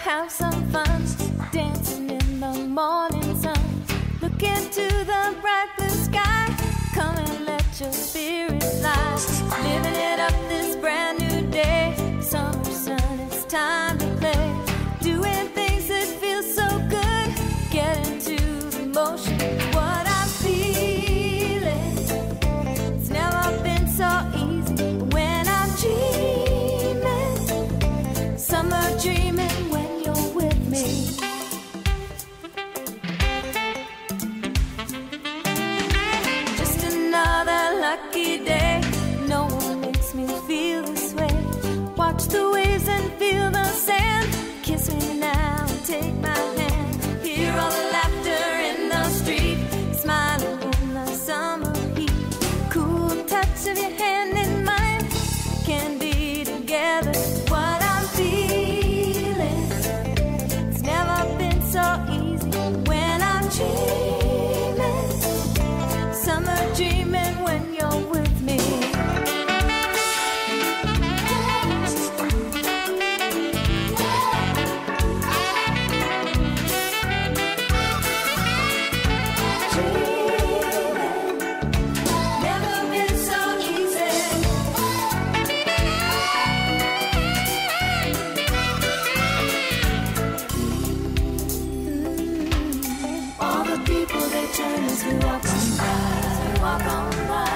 have some fun, dancing in the morning sun. Look into the bright blue sky. Come and let your spirit fly. Living it up this brand new day. Summer sun, it's time to play. Doing things that feel so good. Get into the motion. What I'm feeling, it's never been so easy. When I'm dreaming, summer dreaming when you're with me. Just another lucky day. No one makes me feel this way. Watch the waves and feel the sand. Kiss me now and take my hand. Hear all the laughter in the street. Smiling in the summer heat. Cool touch of your hand in mine. Can be together. What I'm feeling, it's never been so easy. When I'm dreaming, summer dreaming when you're with me. People, they turn as we walk on by, walk on by.